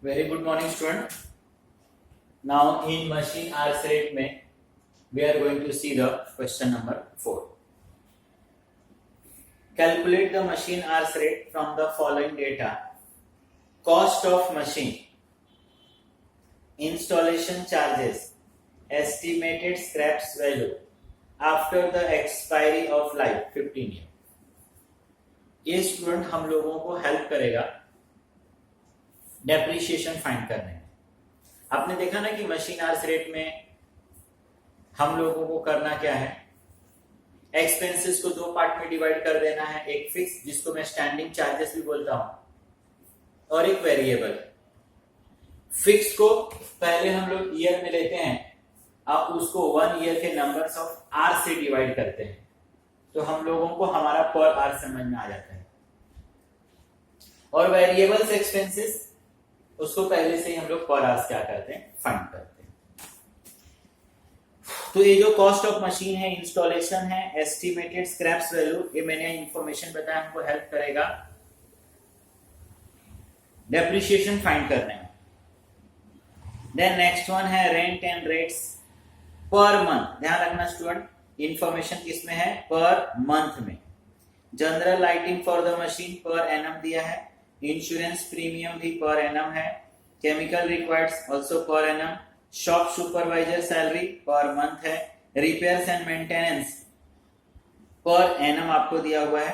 Very good morning, student. Now in machine hours rate में we are going to see the question number 4. Calculate the machine hours rate from the following data. Cost of machine, installation charges, estimated scraps value after the expiry of life 15 year. ये student हम लोगों को help करेगा depreciation find करने में। आपने देखा ना कि मशीन आवर्स रेट में हम लोगों को करना क्या है, एक्सपेंसेस को दो पार्ट में डिवाइड कर देना है, एक फिक्स जिसको मैं स्टैंडिंग चार्जेस भी बोलता हूं और एक वेरिएबल। फिक्स को पहले हम लोग ईयर में लेते हैं, अब उसको 1 ईयर के नंबर्स ऑफ आवर से डिवाइड करते हैं, तो हम लोगों को हमारा पर आवर समझ में आ जाता है। और वेरिएबल्स एक्सपेंसेस उसको पहले से ही हम लोग पर आवर्स क्या करते हैं, फाइंड करते हैं। तो ये जो कॉस्ट ऑफ मशीन है, इंस्टॉलेशन है, एस्टिमेटेड स्क्रैप्स वैल्यू, ये मैंने इंफॉर्मेशन बताया, हमको हेल्प करेगा डेप्रिसिएशन फाइंड करने में। देन नेक्स्ट वन है rent and rates per month. ध्यान रखना स्टूडेंट, इंफॉर्मेशन किसमें है, पर मंथ में। General lighting for the machine per annum दिया है, इंश्योरेंस प्रीमियम भी पर एनम है, chemical requireds also per annum, shop supervisor salary per month है, repairs and maintenance per annum आपको दिया हुआ है,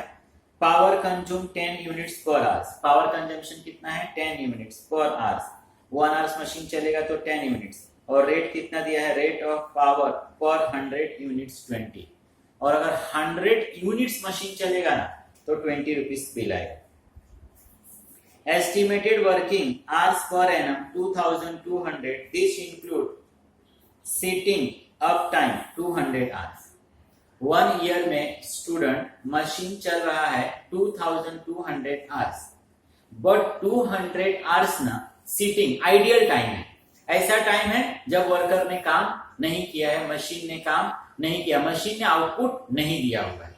power consume 10 units per hours. Power consumption कितना है, 10 units per hours. 1 hours machine चलेगा तो 10 यूनिट्स। और रेट कितना दिया है, रेट ऑफ पावर पर 100 यूनिट्स 20। और अगर 100 यूनिट्स मशीन चलेगा ना तो 20 रुपीज बिल आएगा। Estimated working hours per annum 2200. This include sitting up time 200 hours. 1 year में स्टूडेंट मशीन चल रहा है 2200 hours, बट 200 hours ना सीटिंग आइडियल टाइम है। ऐसा टाइम है जब वर्कर ने काम नहीं किया है, मशीन ने काम नहीं किया, मशीन ने आउटपुट नहीं दिया हुआ है।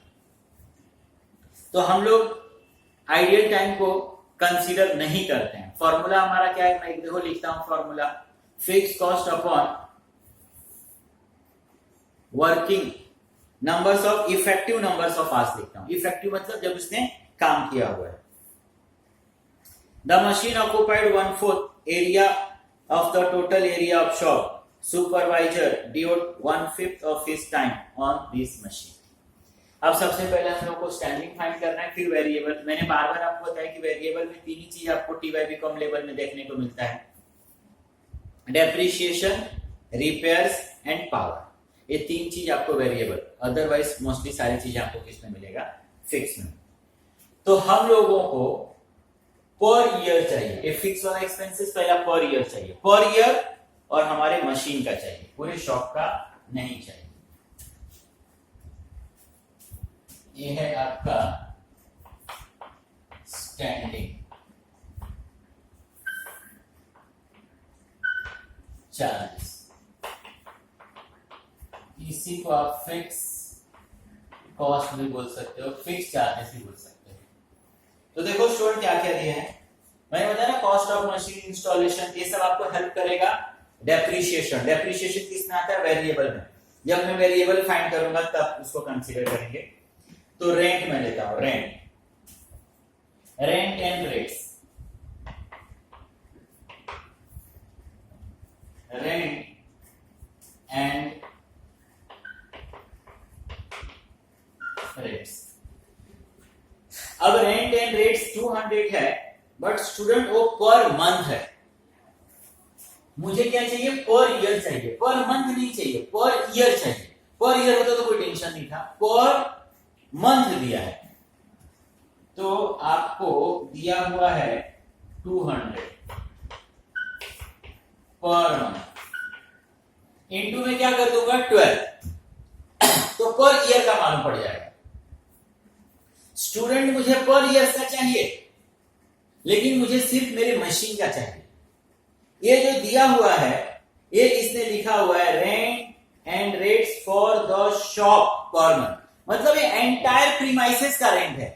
तो हम लोग आइडियल टाइम को कंसीडर नहीं करते हैं। फॉर्मूला हमारा क्या है, मैं देखो लिखता हूं formula, fix cost upon working numbers of effective numbers of hours लिखता हूं। इफेक्टिव मतलब जब उसने काम किया हुआ है। The machine occupied 1/4 area of the total area of shop, supervisor devote 1/5 of his time on this machine. अब सबसे पहले हम लोग को स्टैंडिंग फाइंड करना है, फिर वेरिएबल। मैंने बार बार आपको बताया कि वेरिएबल में तीन ही चीज आपको TYB लेवल में देखने को मिलता है, डेप्रिसिएशन, रिपेयर्स एंड पावर। ये तीन चीज आपको वेरिएबल, अदरवाइज मोस्टली सारी चीजें आपको किसमें मिलेगा, फिक्स में। तो हम लोगों को पर ईयर चाहिए, ये फिक्स वाला एक्सपेंसेस पहला पर ईयर चाहिए, पर ईयर, और हमारे मशीन का चाहिए, पूरे शॉप का नहीं चाहिए। ये है आपका स्टैंडिंग चार्जेस, इसी को आप फिक्स कॉस्ट भी बोल सकते हो, फिक्स चार्जेस भी बोल सकते हो। तो देखो स्टूडेंट क्या क्या दिए हैं, मैंने बताया ना, कॉस्ट ऑफ मशीन, इंस्टॉलेशन, ये सब आपको हेल्प करेगा। डेप्रिसिएशन, डेप्रिसिएशन किसमें आता है, वेरिएबल में। जब मैं वेरिएबल फाइंड करूंगा तब उसको कंसीडर करेंगे। तो रेंट में लेता हूं, rent and rates, rent and rates. अब रेंट एंड रेट्स 200 है, बट स्टूडेंट वो पर मंथ है। मुझे क्या चाहिए, पर ईयर चाहिए, पर मंथ नहीं चाहिए, पर ईयर चाहिए। पर ईयर होता तो कोई टेंशन नहीं था, पर मंथ दिया है, तो आपको दिया हुआ है 200 पर मंथ। इनटू में क्या कर दूंगा, 12, तो पर ईयर का मालूम पड़ जाएगा। स्टूडेंट मुझे पर ईयर का चाहिए, लेकिन मुझे सिर्फ मेरे मशीन का चाहिए। ये जो दिया हुआ है, ये इसने लिखा हुआ है rent and rates for the shop per month, मतलब ये एंटायर प्रीमाइसेस का रेंट है।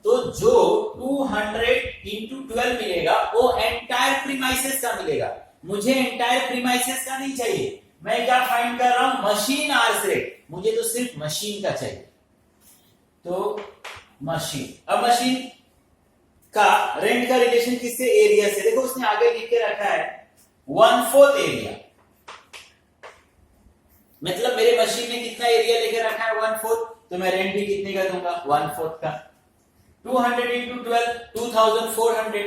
तो जो 200 इंटू 12 मिलेगा वो एंटायर प्रीमाइसेस का मिलेगा। मुझे एंटायर प्रीमाइसेस का नहीं चाहिए, मैं क्या फाइंड कर रहा हूं, मशीन आवर्स रेट। मुझे तो सिर्फ मशीन का चाहिए। तो मशीन, अब मशीन का रेंट का रिलेशन किससे, एरिया से। देखो उसने आगे लिख के रखा है 1/4 एरिया, मतलब मेरे मशीन ने कितना एरिया लेके रखा है 1/4, तो मैं रेंट भी कितने का दूंगा 1/4 का। 200 इंटू 12 2400,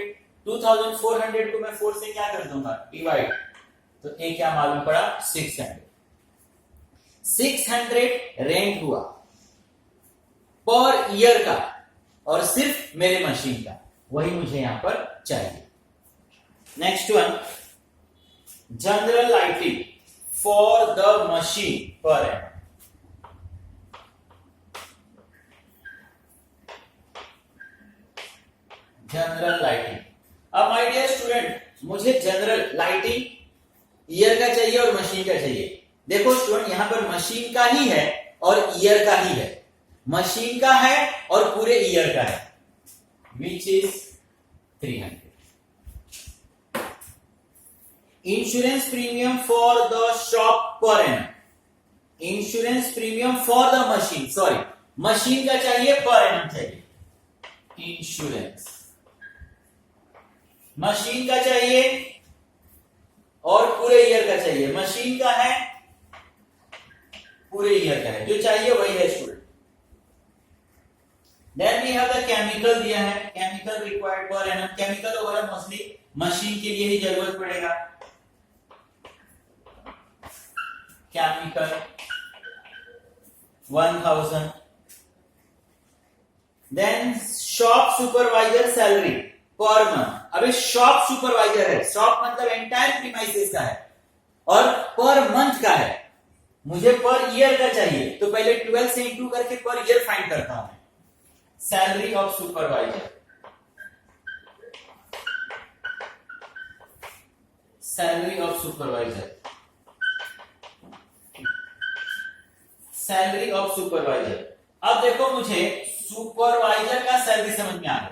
2400 को मैं 4 से क्या कर दूंगा डिवाइड, तो ये क्या मालूम पड़ा 600 रेंट हुआ पर ईयर का और सिर्फ मेरे मशीन का, वही मुझे यहां पर चाहिए। Next one, general lighting for the machine per annum. General lighting, अब माय डियर स्टूडेंट मुझे जनरल लाइटिंग ईयर का चाहिए और मशीन का चाहिए। देखो स्टूडेंट यहां पर मशीन का ही है और ईयर का ही है, मशीन का है और पूरे ईयर का है, which is 300। Insurance premium for the shop per annum, insurance premium for the machine, sorry machine का चाहिए पर एनम चाहिए, इंश्योरेंस मशीन का चाहिए और पूरे ईयर का चाहिए। मशीन का है पूरे ईयर का है, जो चाहिए वही है student. Then we have the chemical दिया है, chemical required per annum, chemical वगैरह मोस्टली मशीन के लिए ही जरूरत पड़ेगा। Chemical 1000। Then shop supervisor salary per month, अबे शॉप सुपरवाइजर है, शॉप मतलब एंटायर प्रीमाइसेस का है और पर मंथ का है, मुझे पर ईयर का चाहिए, तो पहले 12 से इंटू करके पर ईयर फाइंड करता हूं। Salary of supervisor, salary of supervisor, salary of supervisor. अब देखो मुझे सुपरवाइजर का सैलरी समझ में आ गया,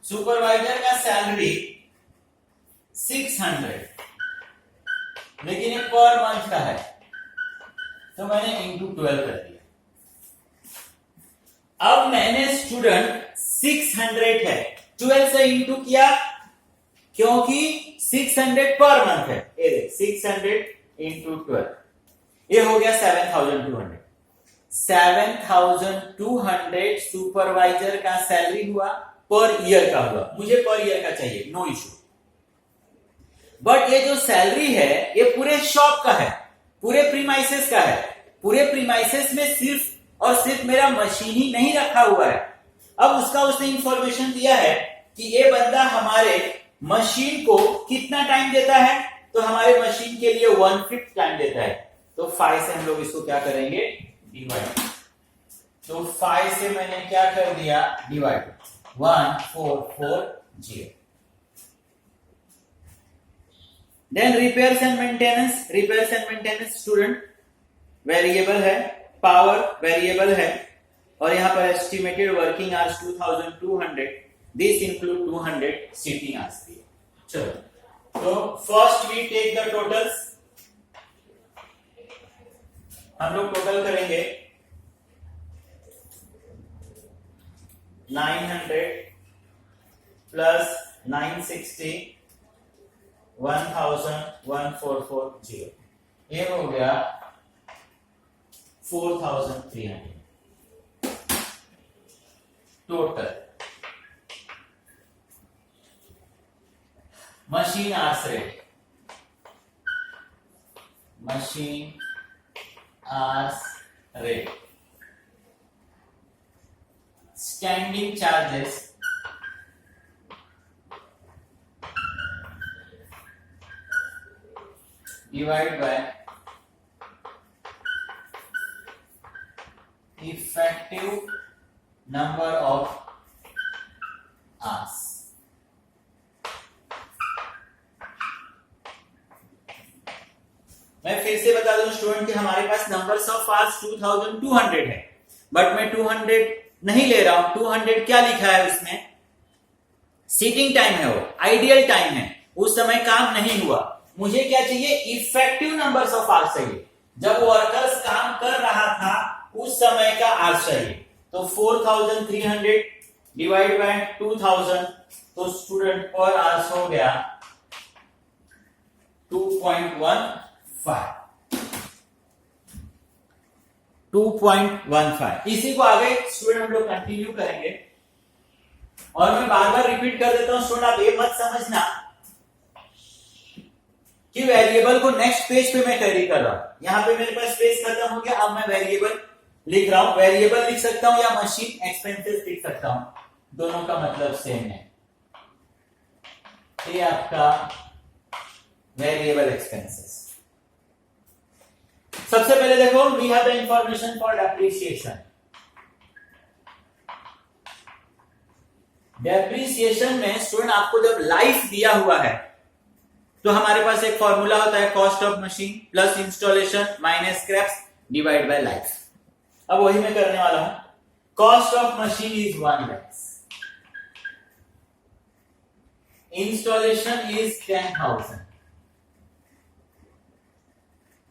सुपरवाइजर का सैलरी 600, लेकिन ये पर मंथ का है, तो मैंने इंटू 12 कर दिया। अब मैंने स्टूडेंट 600 है 12 से इंटू किया, क्योंकि 600 पर मंथ है, ये देख 600 इंटू 12, ये हो गया 7200। 7200 सुपरवाइजर का सैलरी हुआ, पर ईयर का हुआ, मुझे पर ईयर का चाहिए, नो इशू। बट ये जो सैलरी है ये पूरे शॉप का है, पूरे प्रीमाइसेस का है, पूरे प्रीमाइसेस में सिर्फ और सिर्फ मेरा मशीन ही नहीं रखा हुआ है। अब उसका उसने इंफॉर्मेशन दिया है कि ये बंदा हमारे मशीन को कितना टाइम देता है, तो हमारे मशीन के लिए 1/5 टाइम देता है, तो 5 से हम लोग इसको क्या करेंगे डिवाइड, तो 5 से मैंने क्या कर दिया divide 1440। Then repairs and maintenance, repairs and maintenance student variable है, पावर वेरिएबल है, और यहां पर estimated working hours 2200, this include 200 seating hours दिए। चलो तो first we take the totals, हम लोग टोटल करेंगे 900 प्लस 960 1440, ये हो गया 4300 total. Machine hours rate, machine hours rate, standing charges divide by effective number of hours. मैं फिर से बता दूं स्टूडेंट कि हमारे पास नंबर्स ऑफ आवर्स 2200 है, बट मैं 200 नहीं ले रहा हूं, 200 क्या लिखा है उसमें, सीटिंग टाइम है, वो आइडियल टाइम है, उस समय काम नहीं हुआ। मुझे क्या चाहिए, इफेक्टिव नंबर्स ऑफ आवर्स चाहिए, जब वर्कर्स काम कर रहा था उस समय का आवर्स चाहिए। तो 4300 डिवाइड बाय 2000, तो स्टूडेंट पर आवर्स हो गया 2.15। इसी को आगे स्टूडेंट हम लोग कंटिन्यू करेंगे। और मैं बार बार रिपीट कर देता हूं स्टूडेंट, आप ये मत समझना कि वेरिएबल को नेक्स्ट पेज पे मैं कैरी कर रहा हूं। यहां पे मेरे पास पेज खत्म हो गया, अब मैं वेरिएबल लिख रहा हूं। वेरिएबल लिख सकता हूं या मशीन एक्सपेंसेस लिख सकता हूं, दोनों का मतलब सेम है। ये आपका वेरिएबल एक्सपेंसेस। सबसे पहले देखो, we have the information for depreciation. Depreciation में स्टूडेंट आपको जब लाइफ दिया हुआ है तो हमारे पास एक फॉर्मूला होता है, cost of machine plus installation minus scraps divide by life. अब वही मैं करने वाला हूं। Cost of machine is 1 lakh, installation is 10,000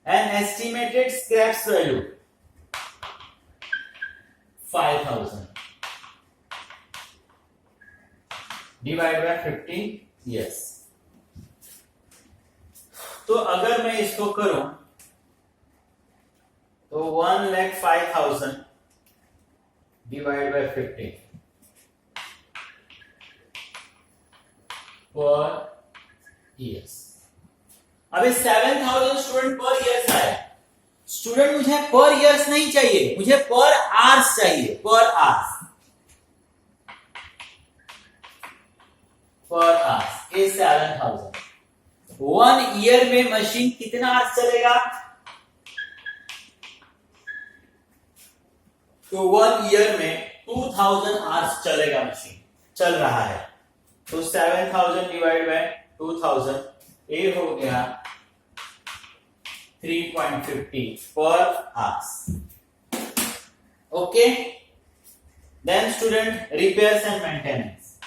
and estimated scraps value 5,000 divide by 15 years। तो अगर मैं इसको करूं तो 1,05,000 डिवाइड बाय 15 पर ईयर्स। अभी 7,000 स्टूडेंट पर ईयर्स आया। स्टूडेंट मुझे पर ईयर्स नहीं चाहिए, मुझे पर आवर्स चाहिए, पर आवर्स, पर आवर्स। ये 7,000। 1 ईयर में मशीन कितना आवर्स चलेगा, तो 1 ईयर में 2000 आवर्स चलेगा, मशीन चल रहा है। तो 7,000 डिवाइड बाय 2000, ये हो गया 3.50 per hours. Okay, then student repairs and maintenance.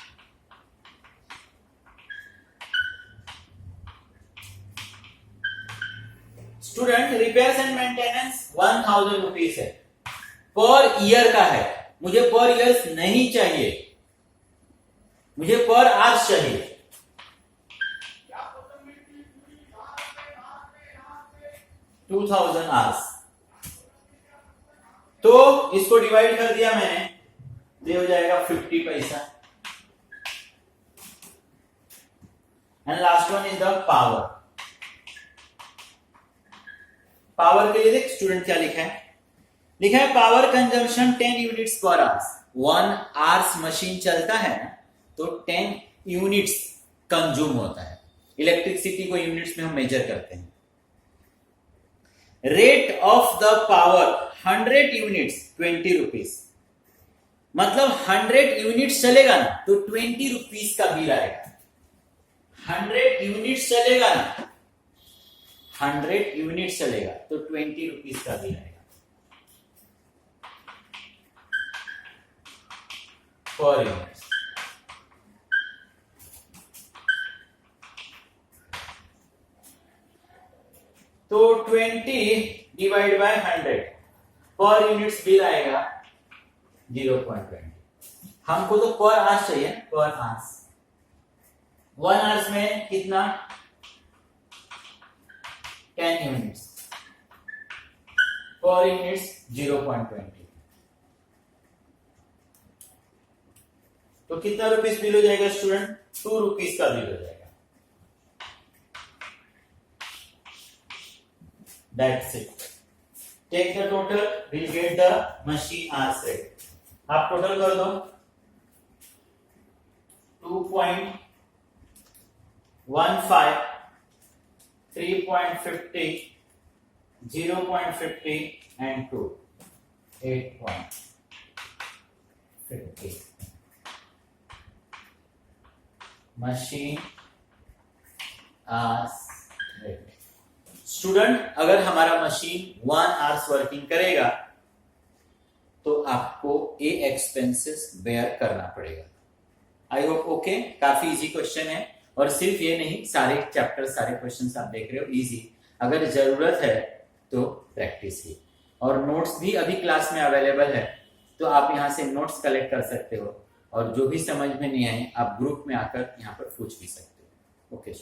Student repairs and maintenance 1000 rupees है, पर ईयर का है। मुझे पर ईयर्स नहीं चाहिए, मुझे पर आवर्स चाहिए। To 2000 hours. तो इसको डिवाइड कर दिया मैंने, ये हो जाएगा 50 पैसा। And last one is the power. Power के लिए देख स्टूडेंट क्या लिखा है, लिखा है power consumption 10 units per hours. 1 hours machine चलता है ना, तो 10 यूनिट्स कंज्यूम होता है। इलेक्ट्रिसिटी को यूनिट्स में हम मेजर करते हैं। Rate of the power 100 units 20 rupees, मतलब 100 यूनिट्स चलेगा ना तो 20 रुपीज का बिल आएगा। 100 यूनिट्स चलेगा ना, 100 यूनिट्स चलेगा तो 20 रुपीज का बिल आएगा पर यूनिट। तो 20 डिवाइड बाय 100 पर यूनिट्स बिल आएगा 0.20। हमको तो पर आवर्स चाहिए, पर आवर्स। 1 आवर्स में कितना, 10 यूनिट्स, पर यूनिट्स 0.20। तो कितना रुपीस बिल हो जाएगा स्टूडेंट, 2 रुपीस का बिल हो जाएगा। That's it. Take the total, we'll get the machine hours rate. आप टोटल कर दो, 2.15, 3.50, 0.50 and 2, 8.50 machine hours rate। Student अगर हमारा मशीन 1 आवर्स वर्किंग करेगा तो आपको ये एक्सपेंसेस बेयर करना पड़ेगा। I hope okay. काफी इजी क्वेश्चन है, और सिर्फ ये नहीं, सारे चैप्टर सारे क्वेश्चंस आप देख रहे हो इजी। अगर जरूरत है तो प्रैक्टिस की, और नोट्स भी अभी क्लास में अवेलेबल है, तो आप यहाँ से नोट्स कलेक्ट कर सकते हो, और जो भी समझ में नहीं आए आप ग्रुप में आकर यहाँ पर पूछ भी सकते हो। ओके।